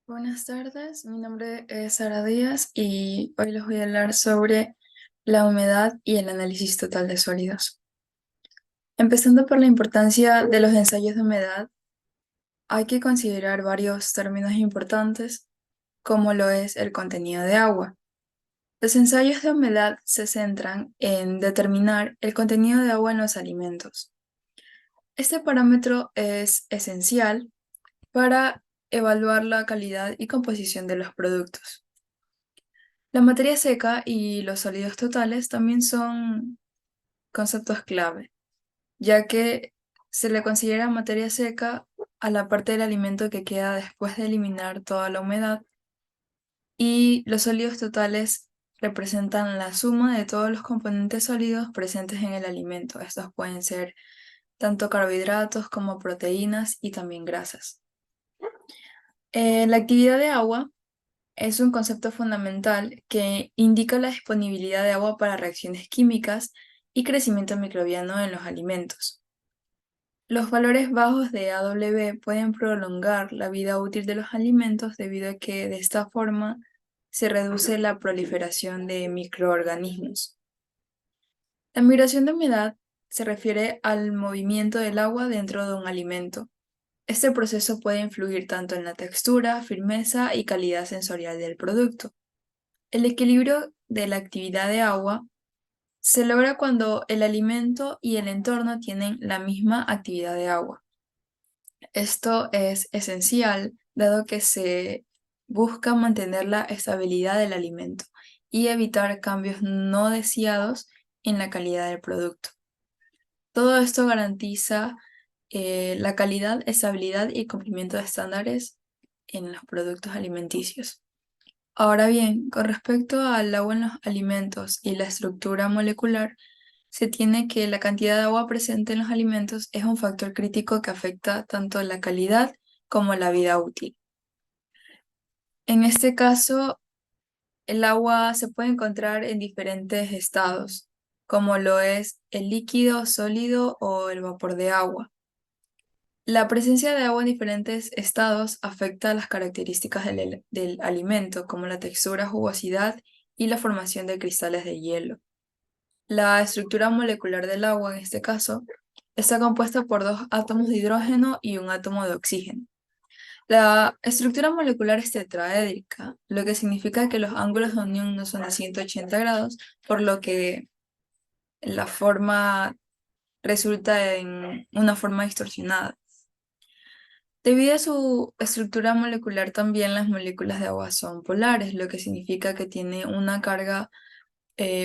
Buenas tardes, mi nombre es Sara Díaz y hoy les voy a hablar sobre la humedad y el análisis total de sólidos. Empezando por la importancia de los ensayos de humedad, hay que considerar varios términos importantes, como lo es el contenido de agua. Los ensayos de humedad se centran en determinar el contenido de agua en los alimentos. Este parámetro es esencial para evaluar la calidad y composición de los productos. La materia seca y los sólidos totales también son conceptos clave, ya que se le considera materia seca a la parte del alimento que queda después de eliminar toda la humedad, y los sólidos totales representan la suma de todos los componentes sólidos presentes en el alimento. Estos pueden ser tanto carbohidratos como proteínas y también grasas. La actividad de agua es un concepto fundamental que indica la disponibilidad de agua para reacciones químicas y crecimiento microbiano en los alimentos. Los valores bajos de AW pueden prolongar la vida útil de los alimentos debido a que de esta forma se reduce la proliferación de microorganismos. La migración de humedad se refiere al movimiento del agua dentro de un alimento. Este proceso puede influir tanto en la textura, firmeza y calidad sensorial del producto. El equilibrio de la actividad de agua se logra cuando el alimento y el entorno tienen la misma actividad de agua. Esto es esencial dado que se busca mantener la estabilidad del alimento y evitar cambios no deseados en la calidad del producto. Todo esto garantiza la calidad, estabilidad y cumplimiento de estándares en los productos alimenticios. Ahora bien, con respecto al agua en los alimentos y la estructura molecular, se tiene que la cantidad de agua presente en los alimentos es un factor crítico que afecta tanto la calidad como la vida útil. En este caso, el agua se puede encontrar en diferentes estados, como lo es el líquido, sólido o el vapor de agua. La presencia de agua en diferentes estados afecta las características del alimento, como la textura, jugosidad y la formación de cristales de hielo. La estructura molecular del agua, en este caso, está compuesta por dos átomos de hidrógeno y un átomo de oxígeno. La estructura molecular es tetraédrica, lo que significa que los ángulos de unión no son de 180 grados, por lo que la forma resulta en una forma distorsionada. Debido a su estructura molecular, también las moléculas de agua son polares, lo que significa que tiene una carga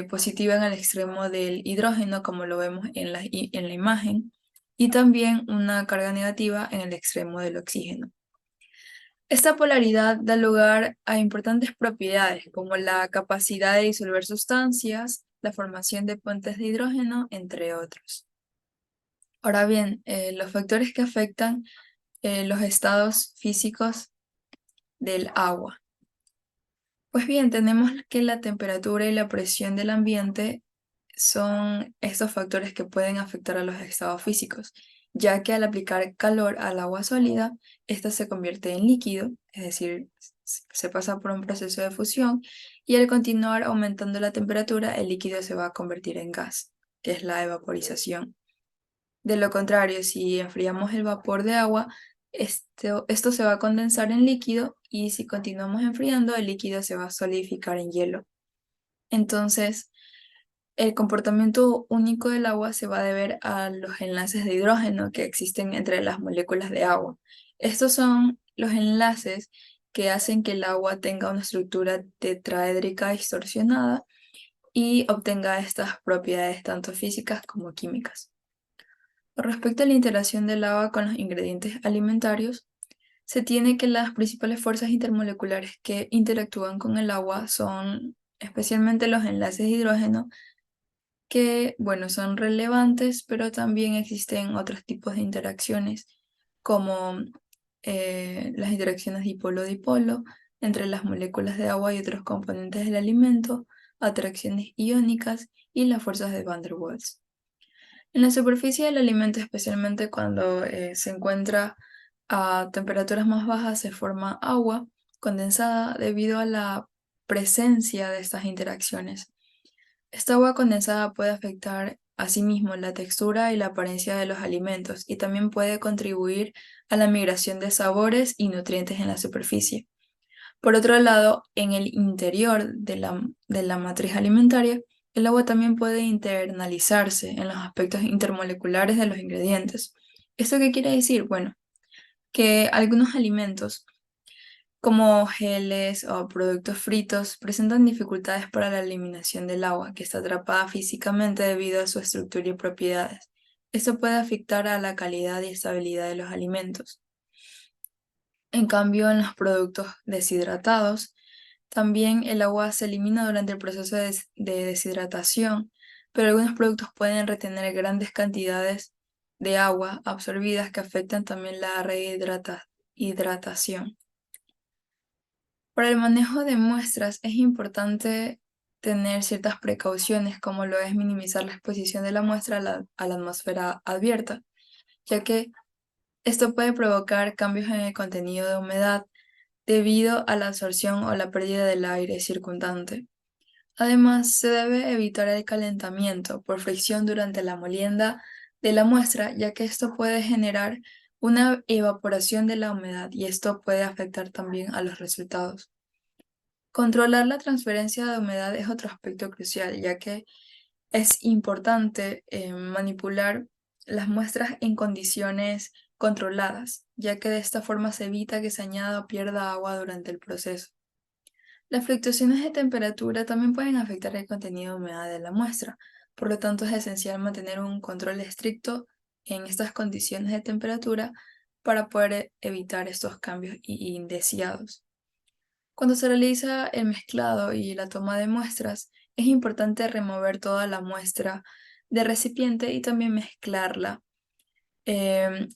positiva en el extremo del hidrógeno, como lo vemos en la imagen, y también una carga negativa en el extremo del oxígeno. Esta polaridad da lugar a importantes propiedades, como la capacidad de disolver sustancias, la formación de puentes de hidrógeno, entre otros. Ahora bien, los factores que afectan los estados físicos del agua. Pues bien, tenemos que la temperatura y la presión del ambiente son estos factores que pueden afectar a los estados físicos, ya que al aplicar calor al agua sólida, ésta se convierte en líquido, es decir, se pasa por un proceso de fusión, y al continuar aumentando la temperatura, el líquido se va a convertir en gas, que es la evaporización. De lo contrario, si enfriamos el vapor de agua, esto se va a condensar en líquido, y si continuamos enfriando, el líquido se va a solidificar en hielo. Entonces, el comportamiento único del agua se va a deber a los enlaces de hidrógeno que existen entre las moléculas de agua. Estos son los enlaces que hacen que el agua tenga una estructura tetraédrica distorsionada y obtenga estas propiedades tanto físicas como químicas. Con respecto a la interacción del agua con los ingredientes alimentarios, se tiene que las principales fuerzas intermoleculares que interactúan con el agua son especialmente los enlaces de hidrógeno, que, bueno, son relevantes, pero también existen otros tipos de interacciones, como las interacciones dipolo-dipolo entre las moléculas de agua y otros componentes del alimento, atracciones iónicas y las fuerzas de Van der Waals. En la superficie del alimento, especialmente cuando se encuentra a temperaturas más bajas, se forma agua, condensada debido a la presencia de estas interacciones. Esta agua condensada puede afectar asimismo la textura y la apariencia de los alimentos y también puede contribuir a la migración de sabores y nutrientes en la superficie. Por otro lado, en el interior de la matriz alimentaria, el agua también puede internalizarse en los aspectos intermoleculares de los ingredientes. ¿Esto qué quiere decir? Bueno, que algunos alimentos como geles o productos fritos presentan dificultades para la eliminación del agua, que está atrapada físicamente debido a su estructura y propiedades. Esto puede afectar a la calidad y estabilidad de los alimentos. En cambio, en los productos deshidratados, también el agua se elimina durante el proceso de deshidratación, pero algunos productos pueden retener grandes cantidades de agua absorbidas que afectan también la hidratación. Para el manejo de muestras es importante tener ciertas precauciones, como lo es minimizar la exposición de la muestra a la atmósfera abierta, ya que esto puede provocar cambios en el contenido de humedad debido a la absorción o la pérdida del aire circundante. Además, se debe evitar el calentamiento por fricción durante la molienda de la muestra, ya que esto puede generar una evaporación de la humedad y esto puede afectar también a los resultados. Controlar la transferencia de humedad es otro aspecto crucial, ya que es importante manipular las muestras en condiciones controladas, ya que de esta forma se evita que se añada o pierda agua durante el proceso. Las fluctuaciones de temperatura también pueden afectar el contenido de humedad de la muestra, por lo tanto es esencial mantener un control estricto en estas condiciones de temperatura para poder evitar estos cambios indeseados. Cuando se realiza el mezclado y la toma de muestras, es importante remover toda la muestra del recipiente y también mezclarla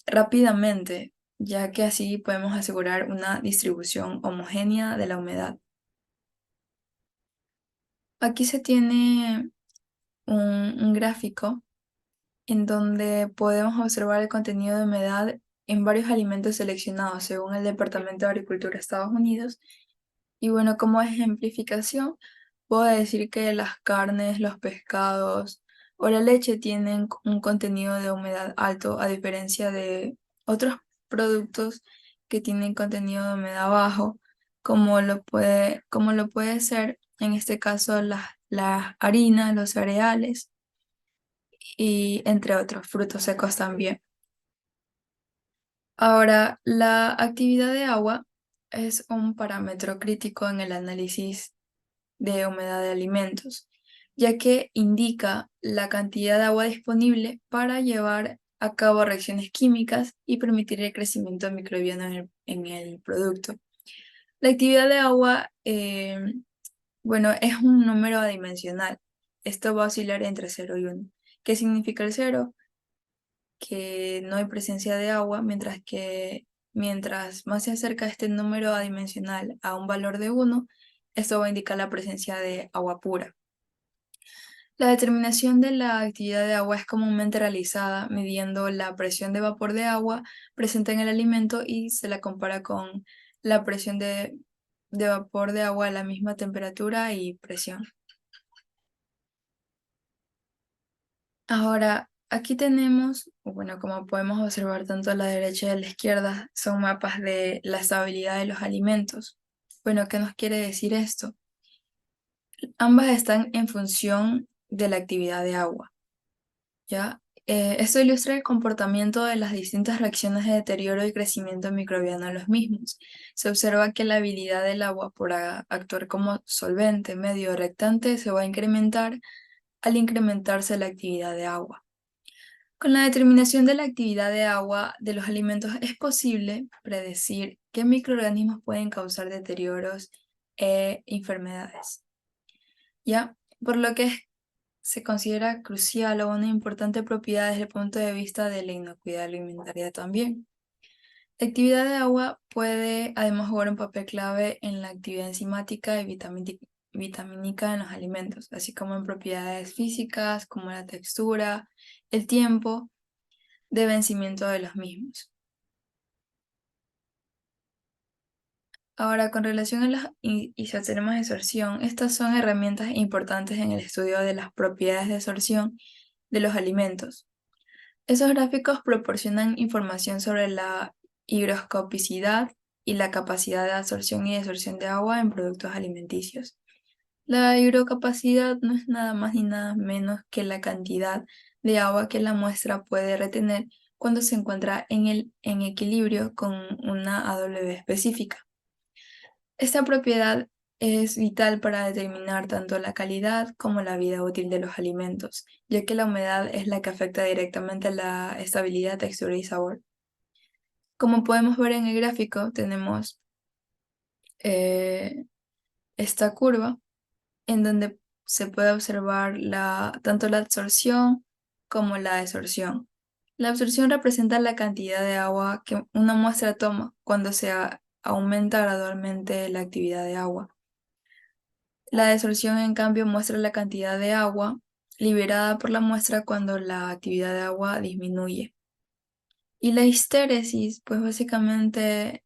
rápidamente, ya que así podemos asegurar una distribución homogénea de la humedad. Aquí se tiene un gráfico en donde podemos observar el contenido de humedad en varios alimentos seleccionados según el Departamento de Agricultura de Estados Unidos. Y bueno, como ejemplificación, puedo decir que las carnes, los pescados o la leche tienen un contenido de humedad alto, a diferencia de otros productos que tienen contenido de humedad bajo, como lo puede ser en este caso las harinas, los cereales y entre otros frutos secos también. Ahora, la actividad de agua es un parámetro crítico en el análisis de humedad de alimentos, ya que indica la cantidad de agua disponible para llevar a cabo reacciones químicas y permitir el crecimiento microbiano en el producto. La actividad de agua, bueno, es un número adimensional. Esto va a oscilar entre 0 y 1. ¿Qué significa el 0? Que no hay presencia de agua, mientras más se acerca este número adimensional a un valor de 1, esto va a indicar la presencia de agua pura. La determinación de la actividad de agua es comúnmente realizada midiendo la presión de vapor de agua presente en el alimento y se la compara con la presión de vapor de agua a la misma temperatura y presión. Ahora, aquí tenemos, bueno, como podemos observar tanto a la derecha y a la izquierda, son mapas de la estabilidad de los alimentos. Bueno, ¿qué nos quiere decir esto? Ambas están en función de la actividad de agua, ¿ya? Esto ilustra el comportamiento de las distintas reacciones de deterioro y crecimiento microbiano en los mismos. Se observa que la habilidad del agua por actuar como solvente, medio o reactante se va a incrementar al incrementarse la actividad de agua. Con la determinación de la actividad de agua de los alimentos es posible predecir qué microorganismos pueden causar deterioros e enfermedades, ¿ya? Por lo que se considera crucial o una importante propiedad desde el punto de vista de la inocuidad alimentaria también. La actividad de agua puede además jugar un papel clave en la actividad enzimática y vitamínica en los alimentos, así como en propiedades físicas como la textura, el tiempo de vencimiento de los mismos. Ahora, con relación a las isotermas de sorción, estas son herramientas importantes en el estudio de las propiedades de sorción de los alimentos. Esos gráficos proporcionan información sobre la higroscopicidad y la capacidad de absorción y desorción de agua en productos alimenticios. La hidrocapacidad no es nada más ni nada menos que la cantidad de agua que la muestra puede retener cuando se encuentra en equilibrio con una AW específica. Esta propiedad es vital para determinar tanto la calidad como la vida útil de los alimentos, ya que la humedad es la que afecta directamente la estabilidad, textura y sabor. Como podemos ver en el gráfico, tenemos eh, esta curva en donde se puede observar tanto la absorción como la desorción. La absorción representa la cantidad de agua que una muestra toma cuando aumenta gradualmente la actividad de agua. La desorción, en cambio, muestra la cantidad de agua liberada por la muestra cuando la actividad de agua disminuye. Y la histéresis, pues básicamente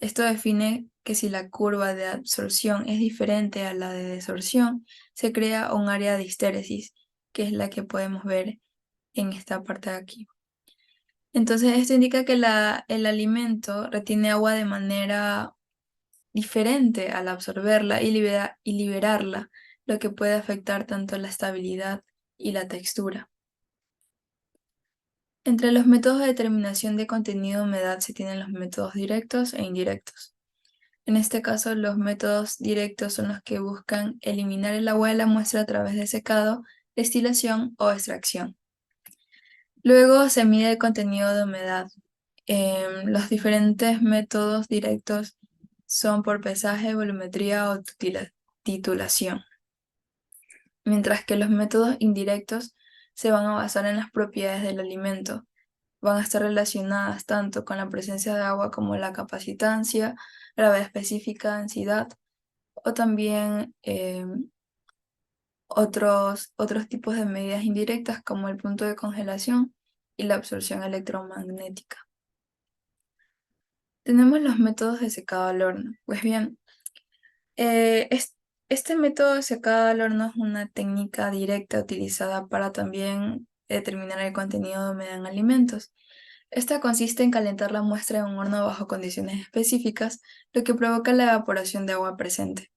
esto define que si la curva de absorción es diferente a la de desorción, se crea un área de histéresis, que es la que podemos ver en esta parte de aquí. Entonces, esto indica que el alimento retiene agua de manera diferente al absorberla y liberarla, lo que puede afectar tanto la estabilidad y la textura. Entre los métodos de determinación de contenido de humedad se tienen los métodos directos e indirectos. En este caso, los métodos directos son los que buscan eliminar el agua de la muestra a través de secado, destilación o extracción. Luego se mide el contenido de humedad. Los diferentes métodos directos son por pesaje, volumetría o titulación, mientras que los métodos indirectos se van a basar en las propiedades del alimento. Van a estar relacionadas tanto con la presencia de agua como la capacitancia, gravedad específica, densidad, o también otros tipos de medidas indirectas como el punto de congelación y la absorción electromagnética. Tenemos los métodos de secado al horno. Pues bien, este método de secado al horno es una técnica directa utilizada para también determinar el contenido de humedad en alimentos. Esta consiste en calentar la muestra en un horno bajo condiciones específicas, lo que provoca la evaporación de agua presente.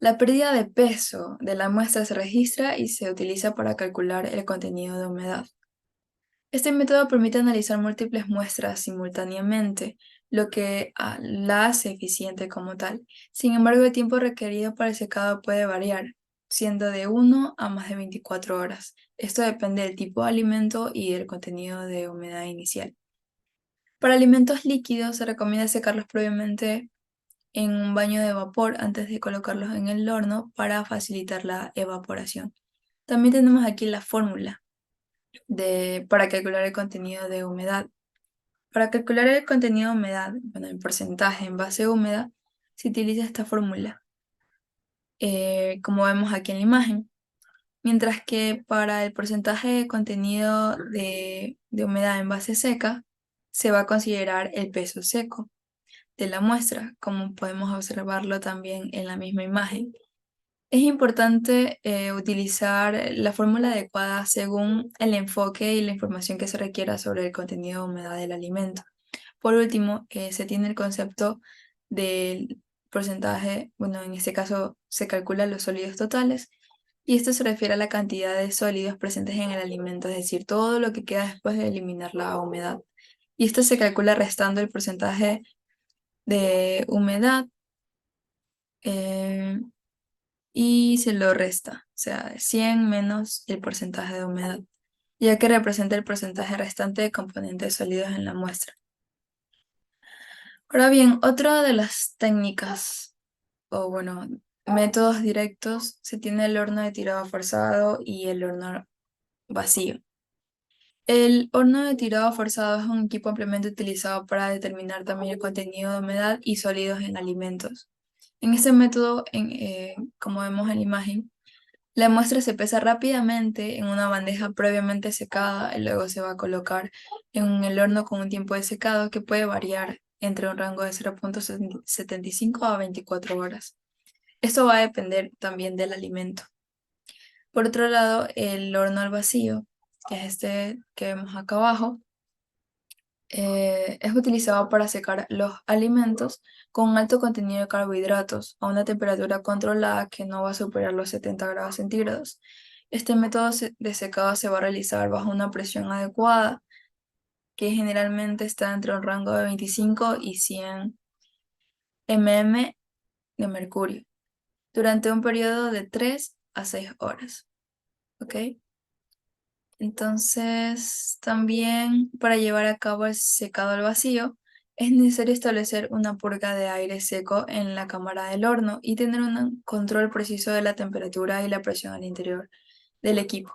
La pérdida de peso de la muestra se registra y se utiliza para calcular el contenido de humedad. Este método permite analizar múltiples muestras simultáneamente, lo que la hace eficiente como tal. Sin embargo, el tiempo requerido para el secado puede variar, siendo de 1 a más de 24 horas. Esto depende del tipo de alimento y del contenido de humedad inicial. Para alimentos líquidos se recomienda secarlos previamente en un baño de vapor antes de colocarlos en el horno para facilitar la evaporación. También tenemos aquí la fórmula para calcular el contenido de humedad. Para calcular el contenido de humedad, bueno, el porcentaje en base húmeda, se utiliza esta fórmula, como vemos aquí en la imagen. Mientras que para el porcentaje de contenido de humedad en base seca, se va a considerar el peso seco de la muestra, como podemos observarlo también en la misma imagen. Es importante utilizar la fórmula adecuada según el enfoque y la información que se requiera sobre el contenido de humedad del alimento. Por último, se tiene el concepto del porcentaje, bueno, en este caso se calculan los sólidos totales, y esto se refiere a la cantidad de sólidos presentes en el alimento, es decir, todo lo que queda después de eliminar la humedad. Y esto se calcula restando el porcentaje de humedad eh, y se lo resta, o sea, 100 menos el porcentaje de humedad, ya que representa el porcentaje restante de componentes sólidos en la muestra. Ahora bien, otra de las técnicas, o bueno, métodos directos, se tiene el horno de tirado forzado y el horno vacío. El horno de tirado forzado es un equipo ampliamente utilizado para determinar también el contenido de humedad y sólidos en alimentos. En este método, como vemos en la imagen, la muestra se pesa rápidamente en una bandeja previamente secada y luego se va a colocar en el horno con un tiempo de secado que puede variar entre un rango de 0,75 a 24 horas. Esto va a depender también del alimento. Por otro lado, el horno al vacío, que es este que vemos acá abajo, es utilizado para secar los alimentos con un alto contenido de carbohidratos a una temperatura controlada que no va a superar los 70 grados centígrados. Este método de secado se va a realizar bajo una presión adecuada, que generalmente está entre un rango de 25 y 100 mm de mercurio, durante un periodo de 3 a 6 horas. ¿Ok? Entonces, también para llevar a cabo el secado al vacío, es necesario establecer una purga de aire seco en la cámara del horno y tener un control preciso de la temperatura y la presión al interior del equipo.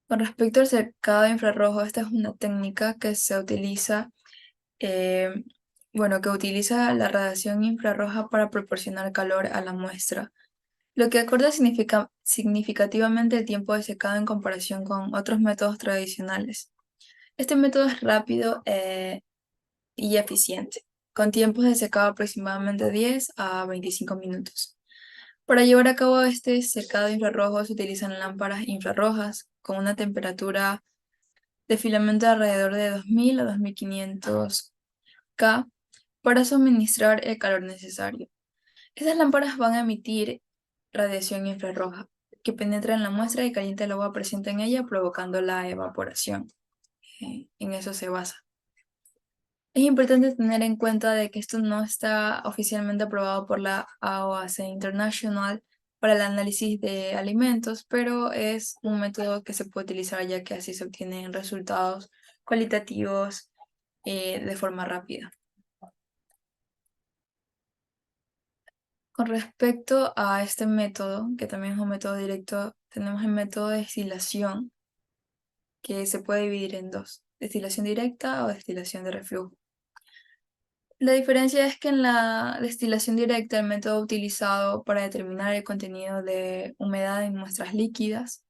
Con respecto al secado infrarrojo, esta es una técnica que se utiliza, eh, que utiliza la radiación infrarroja para proporcionar calor a la muestra, lo que acorta significativamente el tiempo de secado en comparación con otros métodos tradicionales. Este método es rápido y eficiente, con tiempos de secado aproximadamente 10 a 25 minutos. Para llevar a cabo este secado infrarrojo se utilizan lámparas infrarrojas con una temperatura de filamento de alrededor de 2000 a 2500 K para suministrar el calor necesario. Estas lámparas van a emitir radiación infrarroja que penetra en la muestra y calienta el agua presente en ella, provocando la evaporación. En eso se basa. Es importante tener en cuenta de que esto no está oficialmente aprobado por la AOAC International para el análisis de alimentos, pero es un método que se puede utilizar ya que así se obtienen resultados cualitativos de forma rápida. Con respecto a este método, que también es un método directo, tenemos el método de destilación, que se puede dividir en dos: destilación directa o destilación de reflujo. La diferencia es que en la destilación directa, el método utilizado para determinar el contenido de humedad en muestras líquidas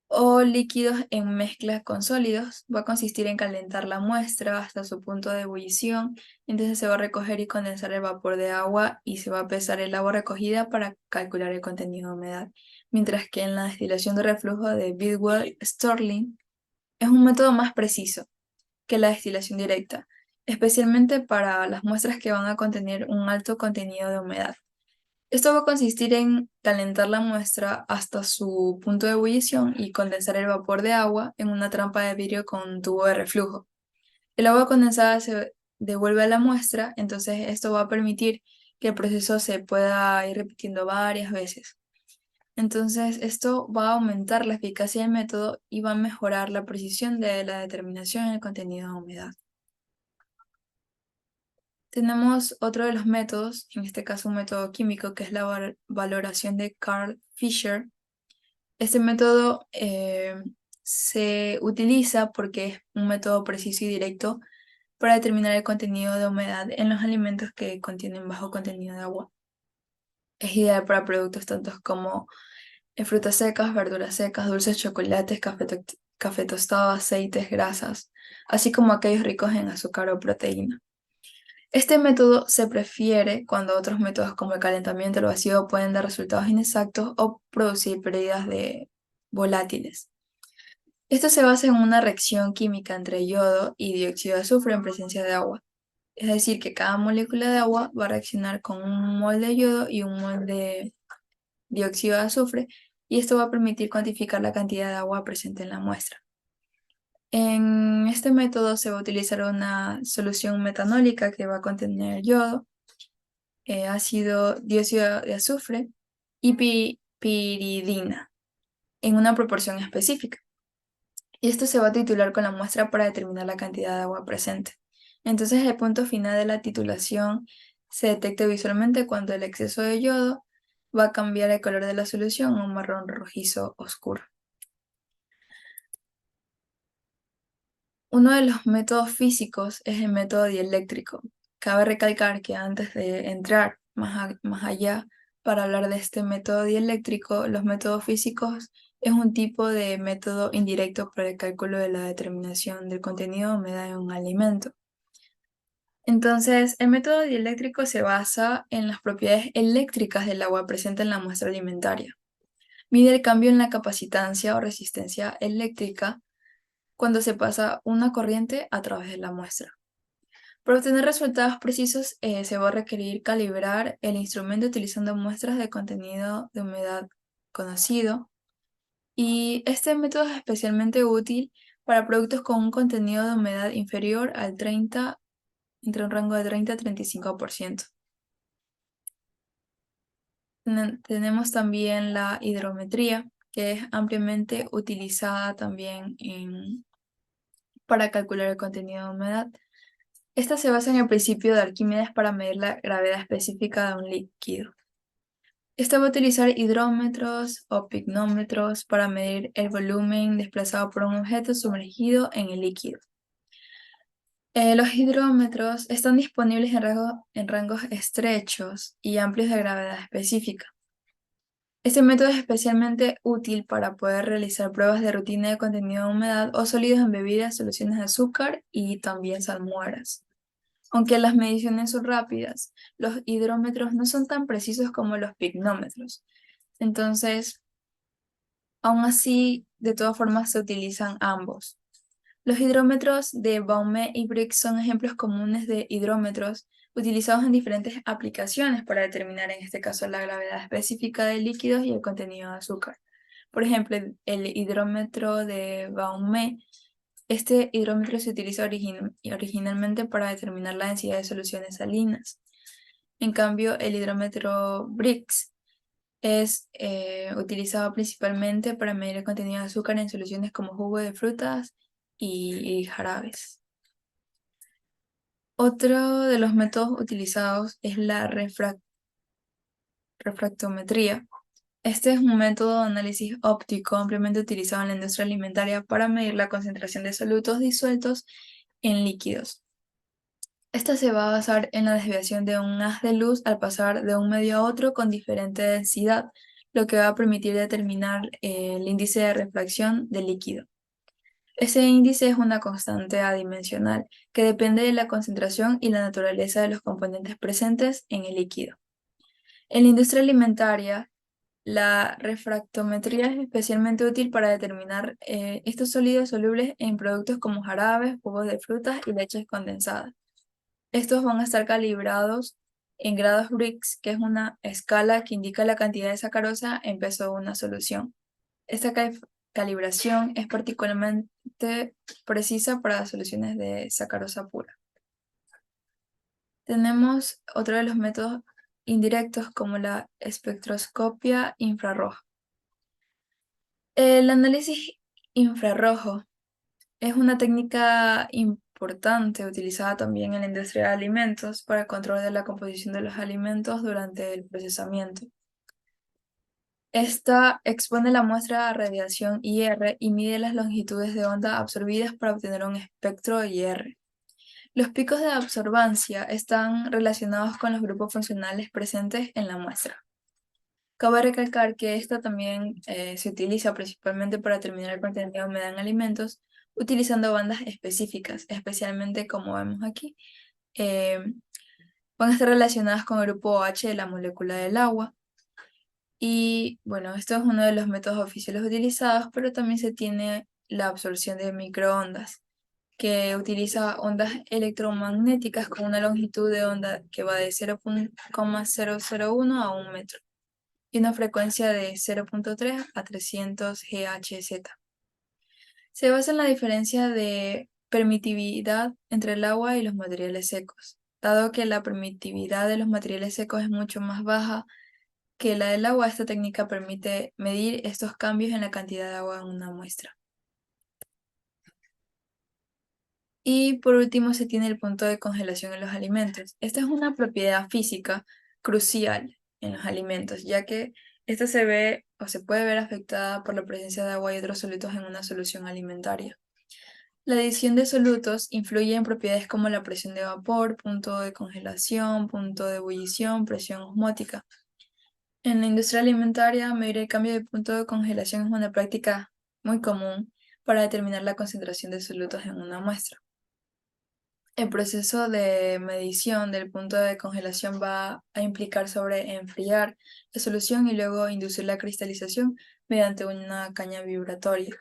o líquidos en mezclas con sólidos va a consistir en calentar la muestra hasta su punto de ebullición. Entonces se va a recoger y condensar el vapor de agua y se va a pesar el agua recogida para calcular el contenido de humedad. Mientras que en la destilación de reflujo de Bidwell-Sterling es un método más preciso que la destilación directa, especialmente para las muestras que van a contener un alto contenido de humedad. Esto va a consistir en calentar la muestra hasta su punto de ebullición y condensar el vapor de agua en una trampa de vidrio con un tubo de reflujo. El agua condensada se devuelve a la muestra, entonces esto va a permitir que el proceso se pueda ir repitiendo varias veces. Entonces esto va a aumentar la eficacia del método y va a mejorar la precisión de la determinación del contenido de humedad. Tenemos otro de los métodos, en este caso un método químico, que es la valoración de Carl Fisher. Este método se utiliza porque es un método preciso y directo para determinar el contenido de humedad en los alimentos que contienen bajo contenido de agua. Es ideal para productos tantos como frutas secas, verduras secas, dulces, chocolates, café tostado, aceites, grasas, así como aquellos ricos en azúcar o proteína. Este método se prefiere cuando otros métodos como el calentamiento o el vacío pueden dar resultados inexactos o producir pérdidas de volátiles. Esto se basa en una reacción química entre yodo y dióxido de azufre en presencia de agua. Es decir, que cada molécula de agua va a reaccionar con un mol de yodo y un mol de dióxido de azufre, y esto va a permitir cuantificar la cantidad de agua presente en la muestra. En este método se va a utilizar una solución metanólica que va a contener yodo, ácido dióxido de azufre y piridina en una proporción específica. Y esto se va a titular con la muestra para determinar la cantidad de agua presente. Entonces el punto final de la titulación se detecta visualmente cuando el exceso de yodo va a cambiar el color de la solución a un marrón rojizo oscuro. Uno de los métodos físicos es el método dieléctrico. Cabe recalcar que antes de entrar más allá para hablar de este método dieléctrico, los métodos físicos Es un tipo de método indirecto para el cálculo de la determinación del contenido de humedad en un alimento. Entonces, el método dieléctrico se basa en las propiedades eléctricas del agua presente en la muestra alimentaria. Mide el cambio en la capacitancia o resistencia eléctrica cuando se pasa una corriente a través de la muestra. Para obtener resultados precisos, se va a requerir calibrar el instrumento utilizando muestras de contenido de humedad conocido. Y este método es especialmente útil para productos con un contenido de humedad inferior al 30, entre un rango de 30 a 35%. Tenemos también la hidrometría, que es ampliamente utilizada también para calcular el contenido de humedad. Esta se basa en el principio de Arquímedes para medir la gravedad específica de un líquido. Esta va a utilizar hidrómetros o pignómetros para medir el volumen desplazado por un objeto sumergido en el líquido. Los hidrómetros están disponibles en rangos estrechos y amplios de gravedad específica. Este método es especialmente útil para poder realizar pruebas de rutina de contenido de humedad o sólidos en bebidas, soluciones de azúcar y también salmueras. Aunque las mediciones son rápidas, los hidrómetros no son tan precisos como los pignómetros. Entonces, aún así, de todas formas se utilizan ambos. Los hidrómetros de Baume y Briggs son ejemplos comunes de hidrómetros utilizados en diferentes aplicaciones para determinar, en este caso, la gravedad específica de líquidos y el contenido de azúcar. Por ejemplo, el hidrómetro de Baume. Este hidrómetro se utiliza originalmente para determinar la densidad de soluciones salinas. En cambio, el hidrómetro Briggs es utilizado principalmente para medir el contenido de azúcar en soluciones como jugo de frutas y jarabes. Otro de los métodos utilizados es la refractometría. Este es un método de análisis óptico ampliamente utilizado en la industria alimentaria para medir la concentración de solutos disueltos en líquidos. Esta se va a basar en la desviación de un haz de luz al pasar de un medio a otro con diferente densidad, lo que va a permitir determinar el índice de refracción del líquido. Ese índice es una constante adimensional que depende de la concentración y la naturaleza de los componentes presentes en el líquido. En la industria alimentaria, la refractometría es especialmente útil para determinar estos sólidos solubles en productos como jarabes, jugos de frutas y leches condensadas. Estos van a estar calibrados en grados Briggs, que es una escala que indica la cantidad de sacarosa en peso de una solución. Esta calibración es particularmente precisa para soluciones de sacarosa pura. Tenemos otro de los métodos indirectos como la espectroscopia infrarroja. El análisis infrarrojo es una técnica importante utilizada también en la industria de alimentos para el control de la composición de los alimentos durante el procesamiento. Esta expone la muestra a radiación IR y mide las longitudes de onda absorbidas para obtener un espectro IR. Los picos de absorbancia están relacionados con los grupos funcionales presentes en la muestra. Cabe recalcar que esta también se utiliza principalmente para determinar el contenido de humedad en alimentos, utilizando bandas específicas, especialmente como vemos aquí, eh, van a estar relacionadas con el grupo OH de la molécula del agua. Y bueno, esto es uno de los métodos oficiales utilizados, pero también se tiene la absorción de microondas, que utiliza ondas electromagnéticas con una longitud de onda que va de 0,001 a 1 metro y una frecuencia de 0,3 a 300 GHz. Se basa en la diferencia de permitividad entre el agua y los materiales secos. Dado que la permitividad de los materiales secos es mucho más baja que la del agua, esta técnica permite medir estos cambios en la cantidad de agua en una muestra. Y por último se tiene el punto de congelación en los alimentos. Esta es una propiedad física crucial en los alimentos, ya que esta se ve o se puede ver afectada por la presencia de agua y otros solutos en una solución alimentaria. La adición de solutos influye en propiedades como la presión de vapor, punto de congelación, punto de ebullición, presión osmótica. En la industria alimentaria, medir el cambio de punto de congelación es una práctica muy común para determinar la concentración de solutos en una muestra. El proceso de medición del punto de congelación va a implicar sobre enfriar la solución y luego inducir la cristalización mediante una caña vibratoria.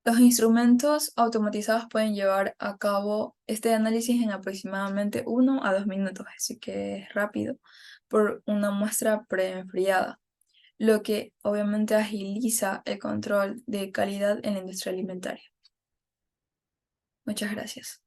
Los instrumentos automatizados pueden llevar a cabo este análisis en aproximadamente 1 a 2 minutos, así que es rápido, por una muestra preenfriada, lo que obviamente agiliza el control de calidad en la industria alimentaria. Muchas gracias.